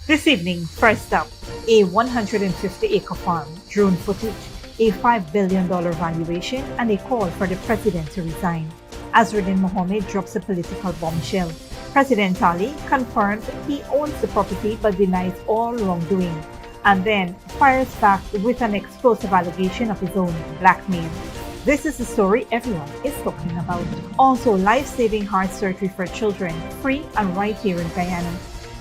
This evening, first up, a 150-acre farm, drone footage, a $5 billion valuation, and a call for the president to resign. Azruddin Mohamed drops a political bombshell. President Ali confirms he owns the property but denies all wrongdoing, and then fires back with an explosive allegation of his own, blackmail. This is the story everyone is talking about. Also, life-saving heart surgery for children, free and right here in Guyana.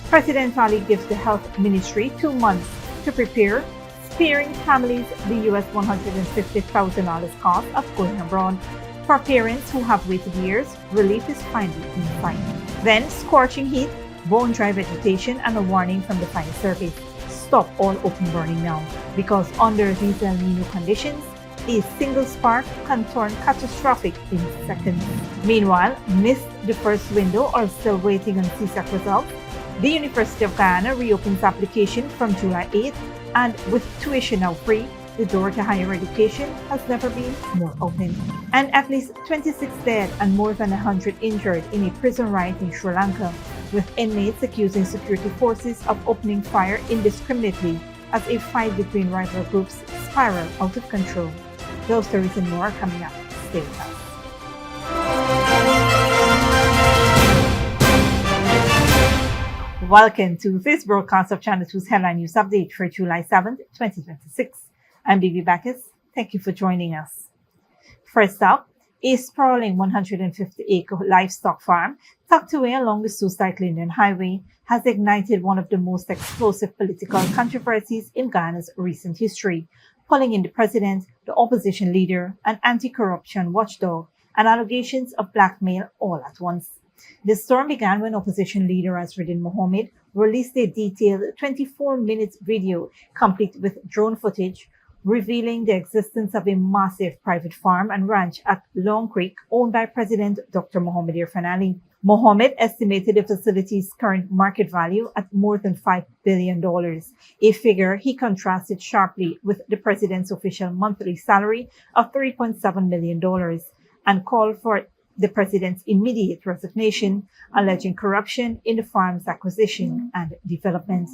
President Ali gives the Health Ministry 2 months to prepare, sparing families the US $150,000 cost of going abroad. For parents who have waited years, relief is finally in sight. Then, scorching heat, bone-dry vegetation, and a warning from the fire service. Stop all open burning now, because under these El Niño conditions, a single spark can turn catastrophic in seconds. Meanwhile, missed the first window or still waiting on CSEC results? The University of Guyana reopens application from July 8th, and with tuition now free, the door to higher education has never been more open. And at least 26 dead and more than 100 injured in a prison riot in Sri Lanka, with inmates accusing security forces of opening fire indiscriminately as a fight between rival groups spiraled out of control. Those stories and more are coming up. Stay with us. Welcome to this broadcast of Channel 2's Headline News Update for July 7th, 2026. I'm Bibi Bacchus. Thank you for joining us. First up, a sprawling 150-acre livestock farm tucked away along the Suicide-Linden Highway has ignited one of the most explosive political controversies in Guyana's recent history, pulling in the president, the opposition leader, an anti-corruption watchdog, and allegations of blackmail all at once. The storm began when opposition leader Azruddin Mohamed released a detailed 24-minute video complete with drone footage revealing the existence of a massive private farm and ranch at Long Creek owned by President Dr. Mohamed Irfan Ali. Mohamed estimated the facility's current market value at more than $5 billion, a figure he contrasted sharply with the president's official monthly salary of $3.7 million, and called for the president's immediate resignation, alleging corruption in the farm's acquisition and development.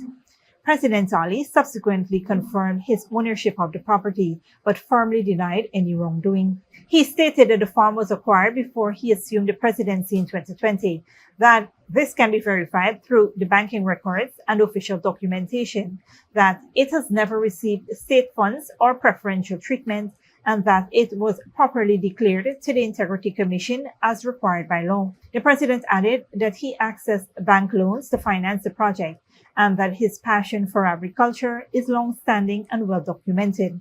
President Ali subsequently confirmed his ownership of the property, but firmly denied any wrongdoing. He stated that the farm was acquired before he assumed the presidency in 2020, that this can be verified through the banking records and official documentation, that it has never received state funds or preferential treatment, and that it was properly declared to the Integrity Commission as required by law. The president added that he accessed bank loans to finance the project, and that his passion for agriculture is long-standing and well documented.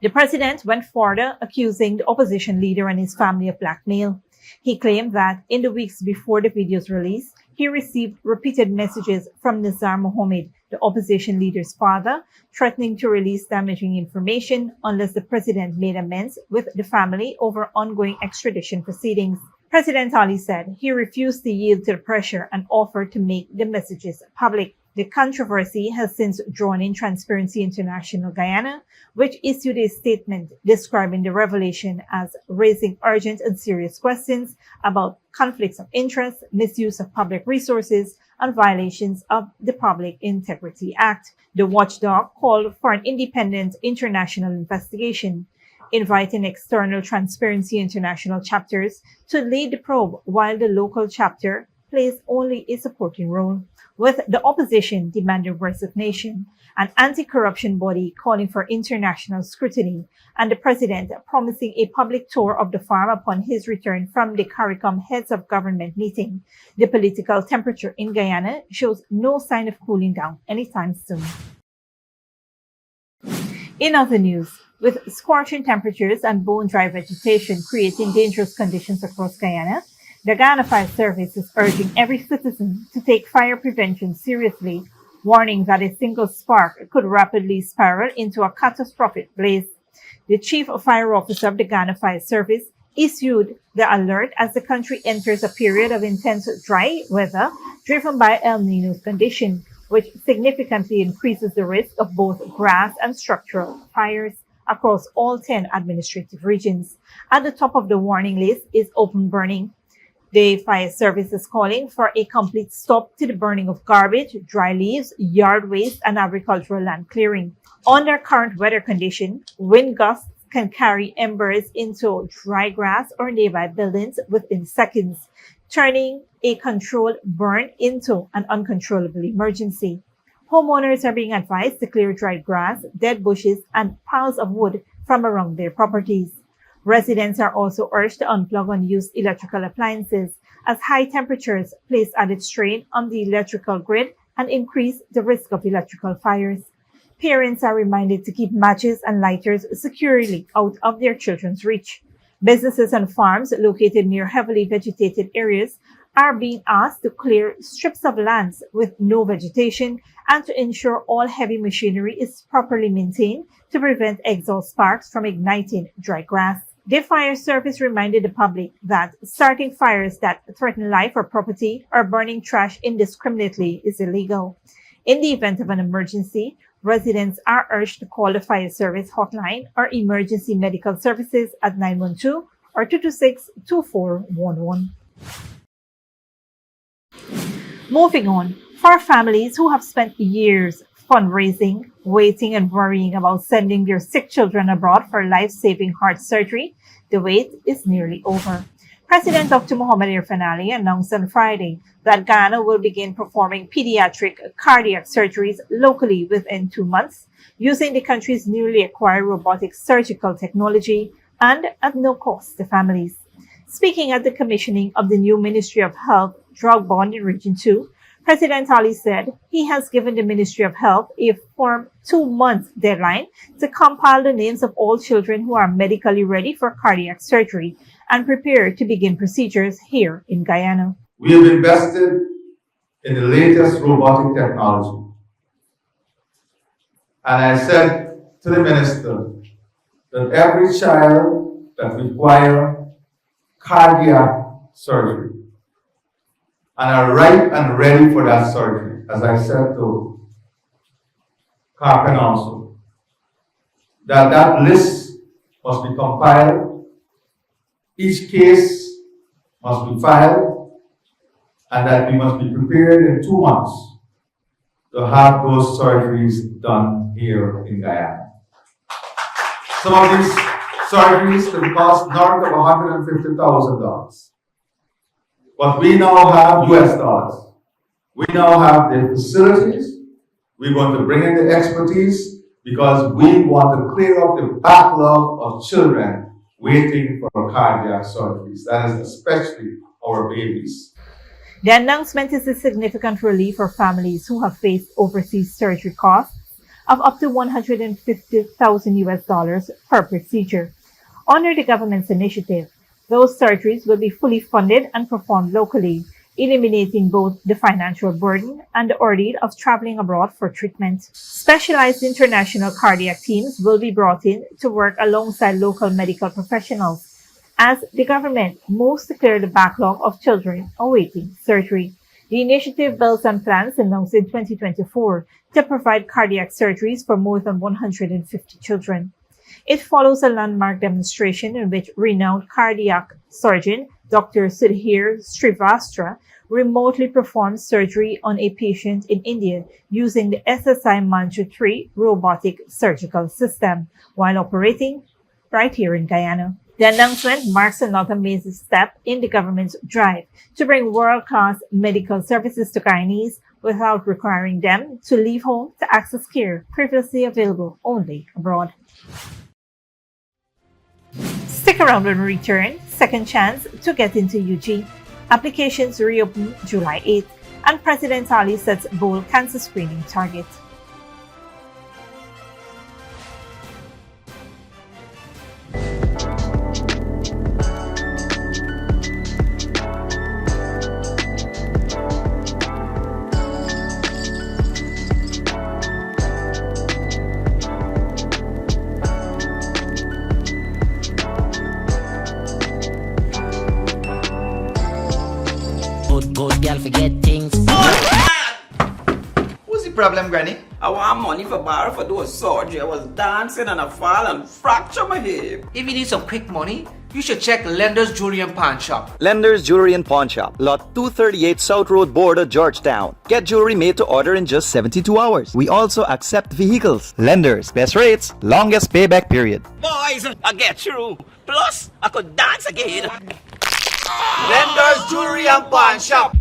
The president went further, accusing the opposition leader and his family of blackmail. He claimed that in the weeks before the video's release, he received repeated messages from Azruddin Mohamed, the opposition leader's father, threatening to release damaging information unless the president made amends with the family over ongoing extradition proceedings. President Ali said he refused to yield to the pressure and offered to make the messages public. The controversy has since drawn in Transparency International Guyana, which issued a statement describing the revelation as raising urgent and serious questions about conflicts of interest, misuse of public resources, and violations of the Public Integrity Act. The watchdog called for an independent international investigation, inviting external Transparency International chapters to lead the probe while the local chapter plays only a supporting role, with the opposition demanding resignation, an anti-corruption body calling for international scrutiny, and the president promising a public tour of the farm upon his return from the CARICOM Heads of Government meeting. The political temperature in Guyana shows no sign of cooling down anytime soon. In other news, with scorching temperatures and bone-dry vegetation creating dangerous conditions across Guyana, the Guyana Fire Service is urging every citizen to take fire prevention seriously, warning that a single spark could rapidly spiral into a catastrophic blaze. The Chief Fire Officer of the Guyana Fire Service issued the alert as the country enters a period of intense dry weather driven by El Niño's condition, which significantly increases the risk of both grass and structural fires across all 10 administrative regions. At the top of the warning list is open burning. The fire service is calling for a complete stop to the burning of garbage, dry leaves, yard waste, and agricultural land clearing. Under current weather condition, wind gusts can carry embers into dry grass or nearby buildings within seconds, turning a controlled burn into an uncontrollable emergency. Homeowners are being advised to clear dried grass, dead bushes, and piles of wood from around their properties. Residents are also urged to unplug unused electrical appliances as high temperatures place added strain on the electrical grid and increase the risk of electrical fires. Parents are reminded to keep matches and lighters securely out of their children's reach. Businesses and farms located near heavily vegetated areas are being asked to clear strips of lands with no vegetation and to ensure all heavy machinery is properly maintained to prevent exhaust sparks from igniting dry grass. The fire service reminded the public that starting fires that threaten life or property or burning trash indiscriminately is illegal. In the event of an emergency, residents are urged to call the fire service hotline or emergency medical services at 912 or 226-2411. Moving on, for families who have spent years fundraising, waiting, and worrying about sending their sick children abroad for life-saving heart surgery, the wait is nearly over. President Dr. Mohamed announced on Friday that Guyana will begin performing pediatric cardiac surgeries locally within 2 months using the country's newly acquired robotic surgical technology and at no cost to families. Speaking at the commissioning of the new Ministry of Health drug bond in Region 2, President Ali said he has given the Ministry of Health a firm 2-month deadline to compile the names of all children who are medically ready for cardiac surgery and prepare to begin procedures here in Guyana. We have invested in the latest robotic technology. And I said to the minister that every child that requires cardiac surgery and are ripe and ready for that surgery, as I said to Carpen also, that list must be compiled, each case must be filed, and that we must be prepared in 2 months to have those surgeries done here in Guyana. Some of these surgeries can cost north of $150,000. But we now have US dollars. We now have the facilities. We want to bring in the expertise because we want to clear up the backlog of children waiting for cardiac surgeries. That is especially our babies. The announcement is a significant relief for families who have faced overseas surgery costs of up to $150,000 per procedure. Under the government's initiative, those surgeries will be fully funded and performed locally, eliminating both the financial burden and the ordeal of traveling abroad for treatment. Specialized international cardiac teams will be brought in to work alongside local medical professionals as the government moves to clear the backlog of children awaiting surgery. The initiative builds on plans announced in 2024 to provide cardiac surgeries for more than 150 children. It follows a landmark demonstration in which renowned cardiac surgeon Dr. Sudhir Srivastava remotely performed surgery on a patient in India using the SSI Mantra 3 robotic surgical system while operating right here in Guyana. The announcement marks another major step in the government's drive to bring world-class medical services to Guyanese without requiring them to leave home to access care previously available only abroad. Stick around when we return. Second chance to get into UG. Applications reopen July 8th, and President Ali sets bold cancer screening target. Good girl forget things. Who's What's the problem, Granny? I want money for borrow for do a surgery. I was dancing and I fall and fracture my hip. If you need some quick money, you should check Lender's Jewelry and Pawn Shop. Lender's Jewelry and Pawn Shop, Lot 238 South Road, Border, Georgetown. Get jewelry made to order in just 72 hours. We also accept vehicles. Lender's, best rates, longest payback period. Boys, I get through. Plus, I could dance again. Lender's Jewelry and Pawn Shop.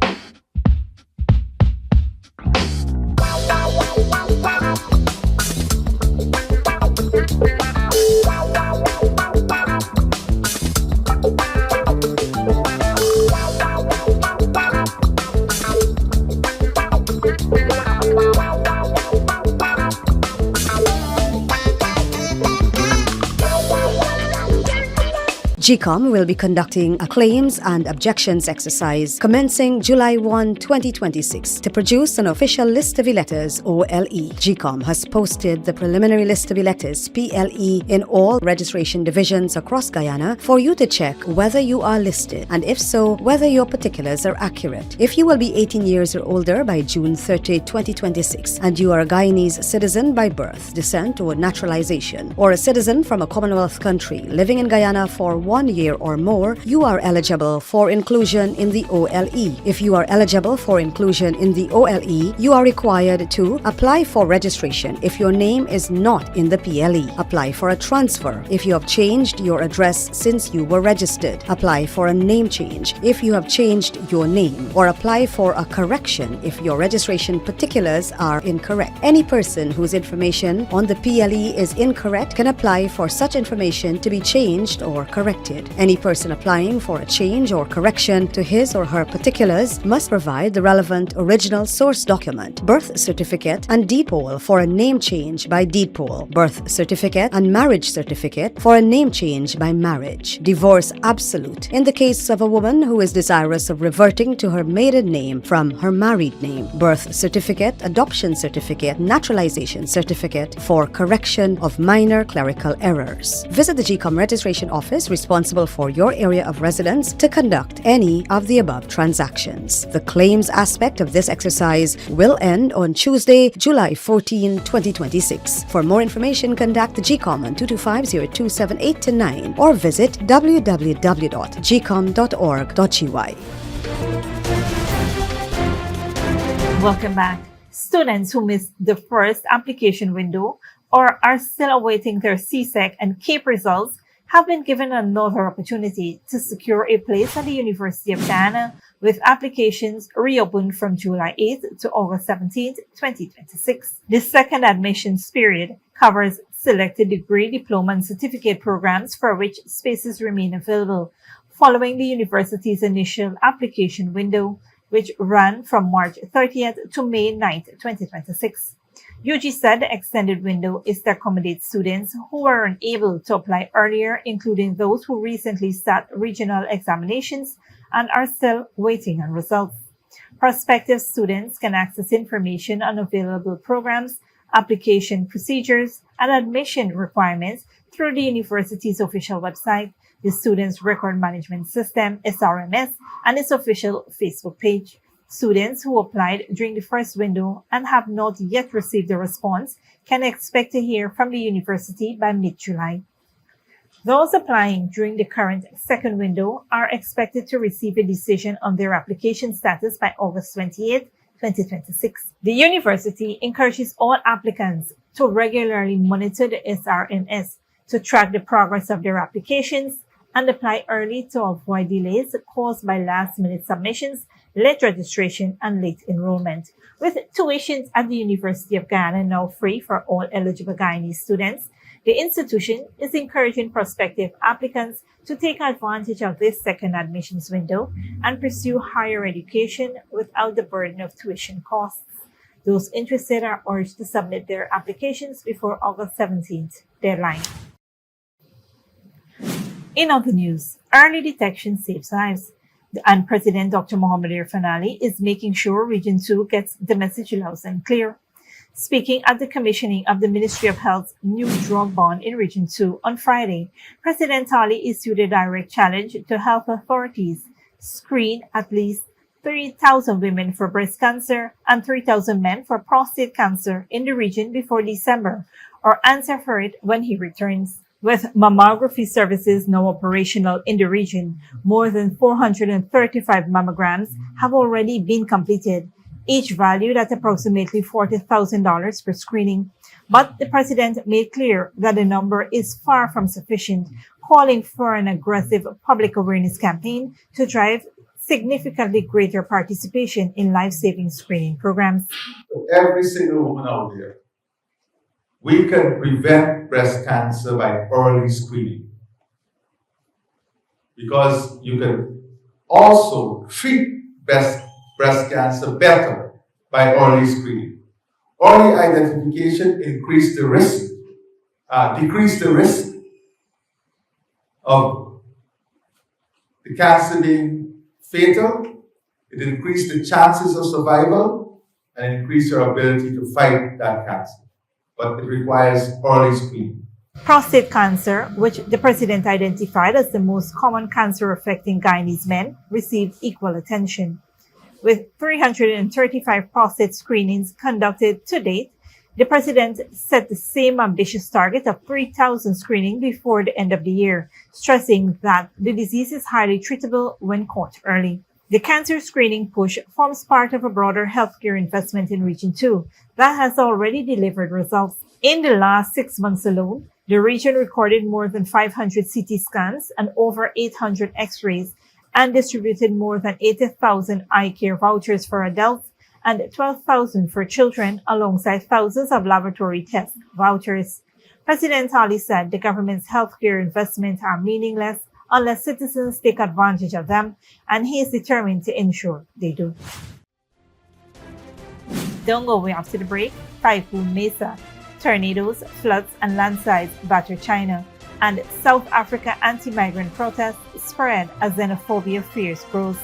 GECOM will be conducting a claims and objections exercise commencing July 1, 2026 to produce an official list of electors OLE. GECOM has posted the preliminary list of electors PLE in all registration divisions across Guyana for you to check whether you are listed and if so, whether your particulars are accurate. If you will be 18 years or older by June 30, 2026 and you are a Guyanese citizen by birth, descent or naturalization or a citizen from a Commonwealth country living in Guyana for 1 year or more, you are eligible for inclusion in the OLE. If you are eligible for inclusion in the OLE, you are required to apply for registration if your name is not in the PLE, apply for a transfer if you have changed your address since you were registered, apply for a name change if you have changed your name, or apply for a correction if your registration particulars are incorrect. Any person whose information on the PLE is incorrect can apply for such information to be changed or corrected. Any person applying for a change or correction to his or her particulars must provide the relevant original source document, birth certificate and deed poll for a name change by deed poll, birth certificate and marriage certificate for a name change by marriage, divorce absolute in the case of a woman who is desirous of reverting to her maiden name from her married name, birth certificate, adoption certificate, naturalization certificate for correction of minor clerical errors. Visit the GECOM registration office responsible for your area of residence to conduct any of the above transactions. The claims aspect of this exercise will end on Tuesday, July 14, 2026. For more information, contact the GECOM on 225-0278-9 or visit www.gecom.org.gy. Welcome back. Students who missed the first application window or are still awaiting their CSEC and CAPE results have been given another opportunity to secure a place at the University of Guyana, with applications reopened from July 8th to August 17th, 2026. The second admissions period covers selected degree, diploma, and certificate programs for which spaces remain available, following the university's initial application window, which ran from March 30th to May 9th, 2026. UG said the extended window is to accommodate students who were unable to apply earlier, including those who recently sat regional examinations and are still waiting on results. Prospective students can access information on available programs, application procedures, and admission requirements through the university's official website, the Students Record Management System, SRMS, and its official Facebook page. Students who applied during the first window and have not yet received a response can expect to hear from the university by mid-July. Those applying during the current second window are expected to receive a decision on their application status by August 28, 2026. The university encourages all applicants to regularly monitor the SRMS to track the progress of their applications and apply early to avoid delays caused by last-minute submissions, late registration, and late enrollment. With tuitions at the University of Guyana now free for all eligible Guyanese students, the institution is encouraging prospective applicants to take advantage of this second admissions window and pursue higher education without the burden of tuition costs. Those interested are urged to submit their applications before August 17th deadline. In other news, early detection saves lives. And President Dr. Mohamed is making sure Region 2 gets the message loud and clear. Speaking at the commissioning of the Ministry of Health's new drug bond in Region 2 on Friday, President Ali issued a direct challenge to health authorities: screen at least 3,000 women for breast cancer and 3,000 men for prostate cancer in the region before December, or answer for it when he returns. With mammography services now operational in the region, more than 435 mammograms have already been completed, each valued at approximately $40,000 per screening. But the president made clear that the number is far from sufficient, calling for an aggressive public awareness campaign to drive significantly greater participation in life-saving screening programs. Every single woman out there, we can prevent breast cancer by early screening, because you can also treat breast cancer better by early screening. Early identification decrease the risk of the cancer being fatal. It increases the chances of survival and increase your ability to fight that cancer. But it requires early screening. Prostate cancer, which the president identified as the most common cancer affecting Guyanese men, received equal attention. With 335 prostate screenings conducted to date, the president set the same ambitious target of 3,000 screening before the end of the year, stressing that the disease is highly treatable when caught early. The cancer screening push forms part of a broader healthcare investment in Region 2 that has already delivered results. In the last 6 months alone, the region recorded more than 500 CT scans and over 800 X-rays, and distributed more than 80,000 eye care vouchers for adults and 12,000 for children, alongside thousands of laboratory test vouchers. President Ali said the government's healthcare investments are meaningless unless citizens take advantage of them, and he is determined to ensure they do. Don't go away after the break. Typhoon Mesa, tornadoes, floods, and landslides batter China, and South Africa anti-migrant protests spread as xenophobia fears grows.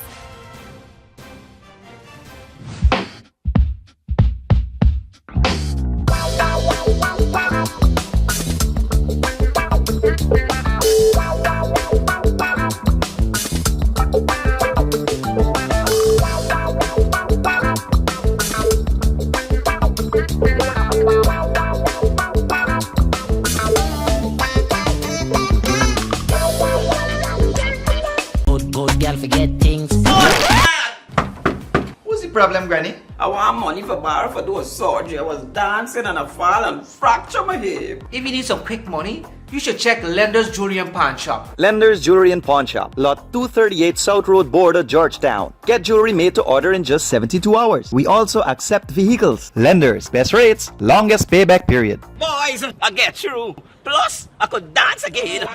Problem, Granny? I want money for borrow for those surgery. I was dancing and I fall and fracture my hip. If you need some quick money, you should check Lender's Jewelry and Pawn Shop. Lender's Jewelry and Pawn Shop, lot 238 South Road Border, Georgetown. Get jewelry made to order in just 72 hours. We also accept vehicles. Lenders, best rates, longest payback period. Boys, I get through. Plus, I could dance again.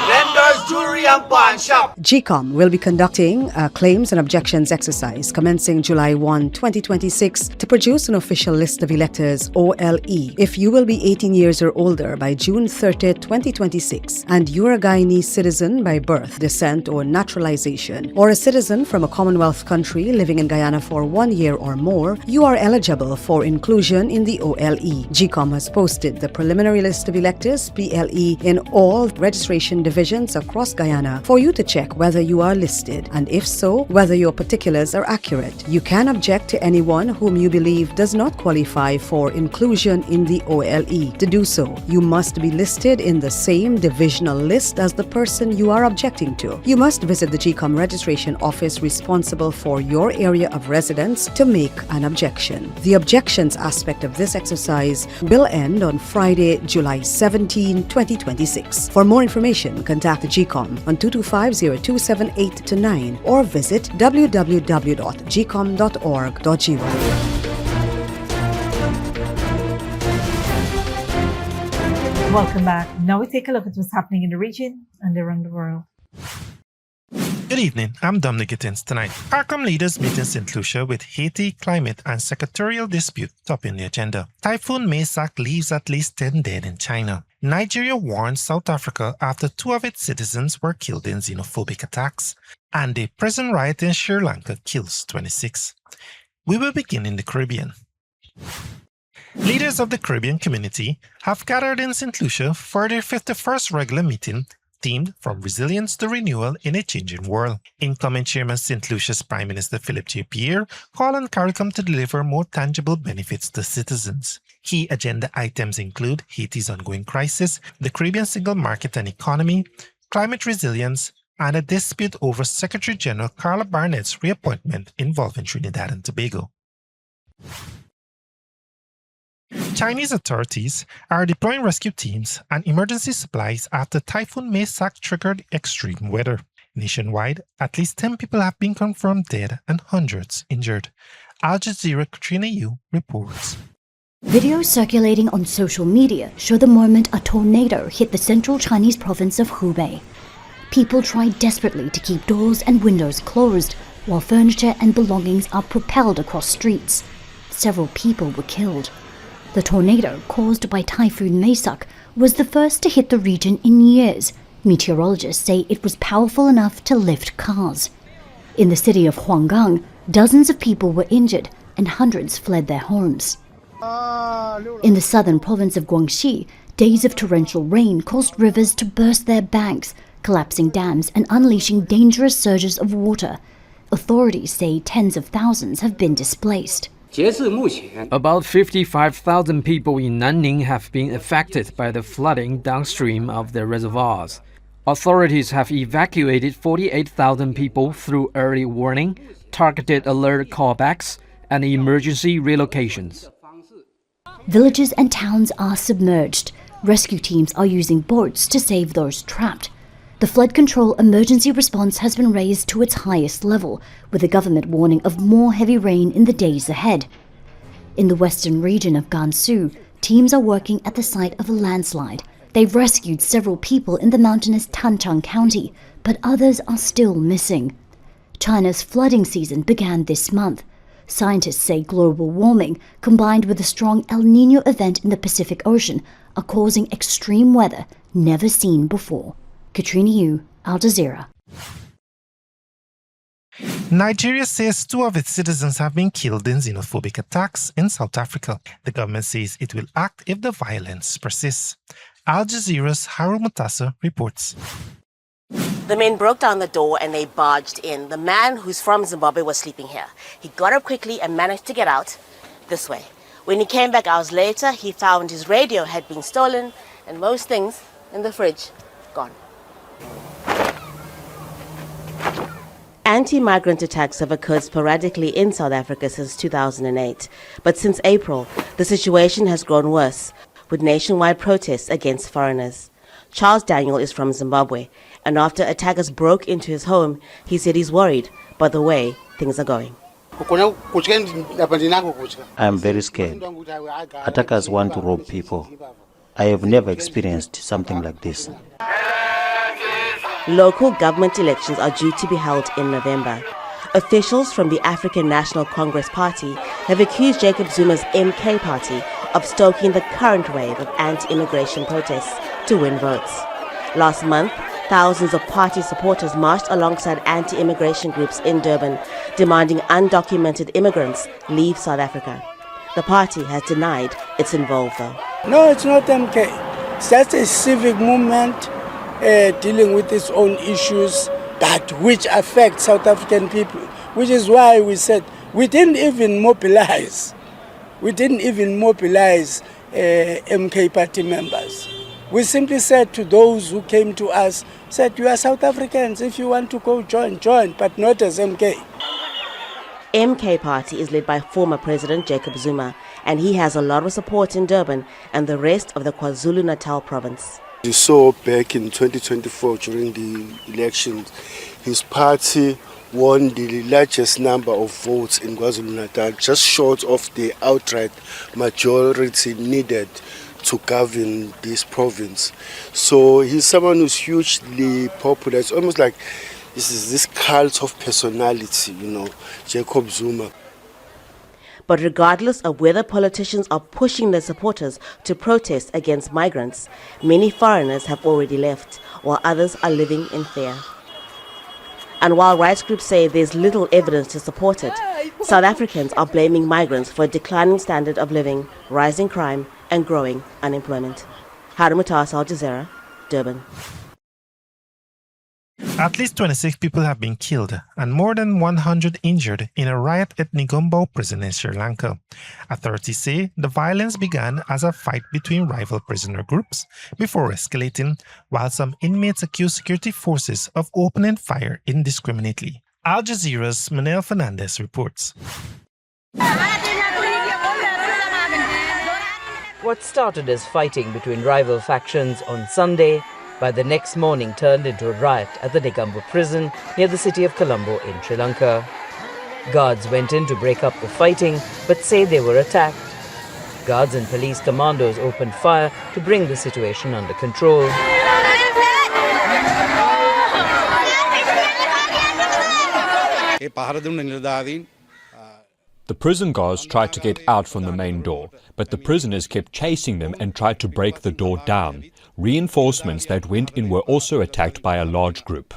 Lender's Jewelry and Pawn Shop. GECOM will be conducting a claims and objections exercise commencing July 1, 2026 to produce an official list of electors, OLE. If you will be 18 years or older by June 30, 2026, and you are a Guyanese citizen by birth, descent, or naturalization, or a citizen from a Commonwealth country living in Guyana for 1 year or more, you are eligible for inclusion in the OLE. GECOM has posted the preliminary list of electors, PLE, in all registration divisions across Guyana for you to check whether you are listed, and if so, whether your particulars are accurate. You can object to anyone whom you believe does not qualify for inclusion in the OLE. To do so, you must be listed in the same divisional list as the person you are objecting to. You must visit the GECOM registration office responsible for your area of residence to make an objection. The objections aspect of this exercise will end on Friday, July 17, 2026. For more information, contact the GECOM on 225-0278-9 or visit www.gecom.org.gy. Welcome back. Now we take a look at what's happening in the region and around the world. Good evening, I'm Dominic Gittins. Tonight, CARICOM leaders meet in St. Lucia with Haiti, climate and secretarial dispute topping the agenda. Typhoon Mesa leaves at least 10 dead in China. Nigeria warns South Africa after 2 of its citizens were killed in xenophobic attacks. And a prison riot in Sri Lanka kills 26. We will begin in the Caribbean. Leaders of the Caribbean community have gathered in St. Lucia for their 51st regular meeting themed From Resilience to Renewal in a Changing World. Incoming Chairman St. Lucia's Prime Minister Philip J. Pierre called on CARICOM to deliver more tangible benefits to citizens. Key agenda items include Haiti's ongoing crisis, the Caribbean single market and economy, climate resilience, and a dispute over Secretary General Carla Barnett's reappointment involving Trinidad and Tobago. Chinese authorities are deploying rescue teams and emergency supplies after Typhoon Maysak triggered extreme weather. Nationwide, at least 10 people have been confirmed dead and hundreds injured. Al Jazeera Katrina Yu reports. Videos circulating on social media show the moment a tornado hit the central Chinese province of Hubei. People tried desperately to keep doors and windows closed, while furniture and belongings are propelled across streets. Several people were killed. The tornado, caused by Typhoon Maysak, was the first to hit the region in years. Meteorologists say it was powerful enough to lift cars. In the city of Huanggang, dozens of people were injured and hundreds fled their homes. In the southern province of Guangxi, days of torrential rain caused rivers to burst their banks, collapsing dams and unleashing dangerous surges of water. Authorities say tens of thousands have been displaced. About 55,000 people in Nanning have been affected by the flooding downstream of the reservoirs. Authorities have evacuated 48,000 people through early warning, targeted alert callbacks, and emergency relocations. Villages and towns are submerged. Rescue teams are using boats to save those trapped. The flood control emergency response has been raised to its highest level, with the government warning of more heavy rain in the days ahead. In the western region of Gansu, teams are working at the site of a landslide. They've rescued several people in the mountainous Tanchang County, but others are still missing. China's flooding season began this month. Scientists say global warming, combined with a strong El Niño event in the Pacific Ocean, are causing extreme weather never seen before. Katrina Yu, Al Jazeera. Nigeria says 2 of its citizens have been killed in xenophobic attacks in South Africa. The government says it will act if the violence persists. Al Jazeera's Haru Mutasa reports. The men broke down the door and they barged in. The man, who's from Zimbabwe, was sleeping here. He got up quickly and managed to get out this way. When he came back hours later, he found his radio had been stolen and most things in the fridge gone. Anti-migrant attacks have occurred sporadically in South Africa since 2008. But since April, the situation has grown worse, with nationwide protests against foreigners. Charles Daniel is from Zimbabwe, and after attackers broke into his home, he said he's worried by the way things are going. I am very scared. Attackers want to rob people. I have never experienced something like this. Local government elections are due to be held in November. Officials from the African National Congress Party have accused Jacob Zuma's MK party of stoking the current wave of anti-immigration protests to win votes. Last month, thousands of party supporters marched alongside anti-immigration groups in Durban, demanding undocumented immigrants leave South Africa. The party has denied it's involved, though. No, it's not MK. It's just a civic movement dealing with its own issues which affect South African people, which is why we said we didn't even mobilize. We didn't even mobilize MK party members. We simply said to those who came to us, said, you are South Africans, if you want to go join, but not as MK. MK party is led by former President Jacob Zuma, and he has a lot of support in Durban and the rest of the KwaZulu-Natal province. You saw back in 2024 during the elections, his party won the largest number of votes in KwaZulu-Natal, just short of the outright majority needed to govern this province. So he's someone who's hugely popular. It's almost like this cult of personality, Jacob Zuma. But regardless of whether politicians are pushing their supporters to protest against migrants, many foreigners have already left, while others are living in fear. And while rights groups say there's little evidence to support it, South Africans are blaming migrants for a declining standard of living, rising crime, and growing unemployment. Haru Mutasa, Al Jazeera, Durban. At least 26 people have been killed and more than 100 injured in a riot at Negombo prison in Sri Lanka. Authorities say the violence began as a fight between rival prisoner groups before escalating, while some inmates accused security forces of opening fire indiscriminately. Al Jazeera's Manel Fernandez reports. What started as fighting between rival factions on Sunday by the next morning turned into a riot at the Negombo prison near the city of Colombo in Sri Lanka. Guards went in to break up the fighting but say they were attacked. Guards and police commandos opened fire to bring the situation under control. The prison guards tried to get out from the main door, but the prisoners kept chasing them and tried to break the door down. Reinforcements that went in were also attacked by a large group.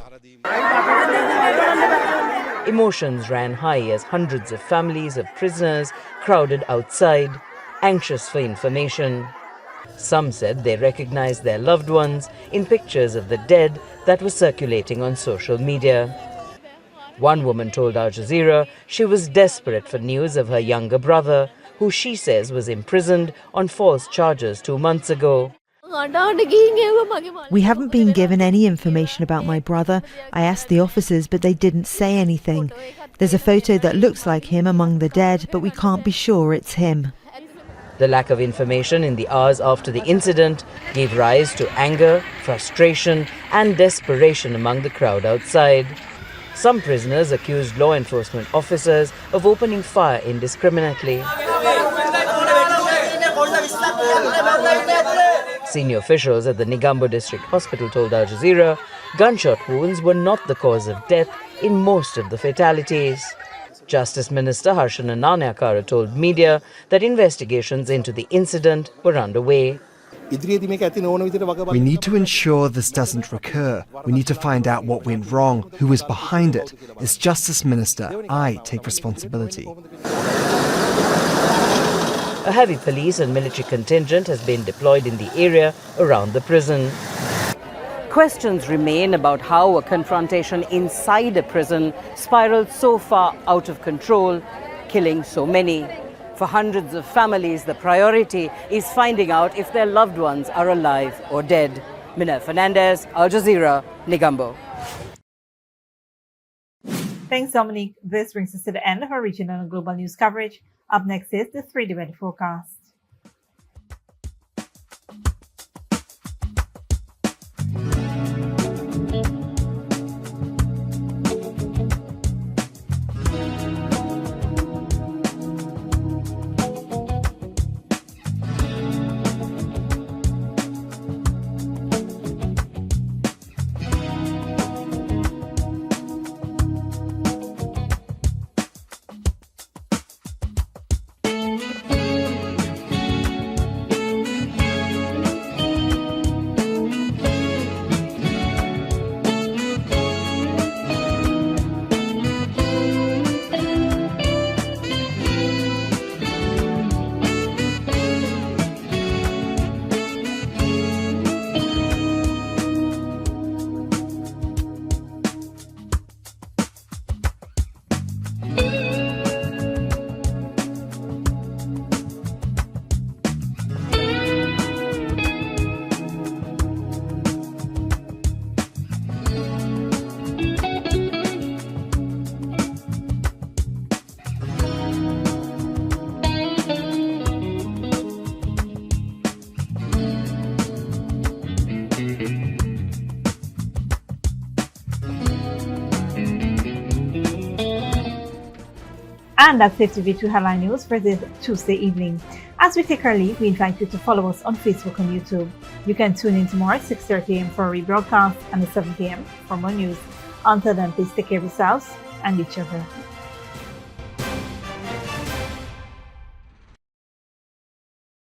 Emotions ran high as hundreds of families of prisoners crowded outside, anxious for information. Some said they recognized their loved ones in pictures of the dead that were circulating on social media. One woman told Al Jazeera she was desperate for news of her younger brother, who she says was imprisoned on false charges 2 months ago. We haven't been given any information about my brother. I asked the officers, but they didn't say anything. There's a photo that looks like him among the dead, but we can't be sure it's him. The lack of information in the hours after the incident gave rise to anger, frustration, and desperation among the crowd outside. Some prisoners accused law enforcement officers of opening fire indiscriminately. Senior officials at the Negombo District Hospital told Al Jazeera gunshot wounds were not the cause of death in most of the fatalities. Justice Minister Harshana Nanayakkara told media that investigations into the incident were underway. We need to ensure this doesn't recur. We need to find out what went wrong, who was behind it. As Justice Minister, I take responsibility. A heavy police and military contingent has been deployed in the area around the prison. Questions remain about how a confrontation inside a prison spiraled so far out of control, killing so many. For hundreds of families, the priority is finding out if their loved ones are alive or dead. Manel Fernandez, Al Jazeera, Negombo. Thanks, Dominique. This brings us to the end of our regional and global news coverage. Up next is the 3-day weather forecast. And that's it to V2 Headline News for this Tuesday evening. As we take our leave, we invite you to follow us on Facebook and YouTube. You can tune in tomorrow at 6:30 a.m. for a rebroadcast and at 7 p.m. for more news. Until then, please take care of yourselves and each other.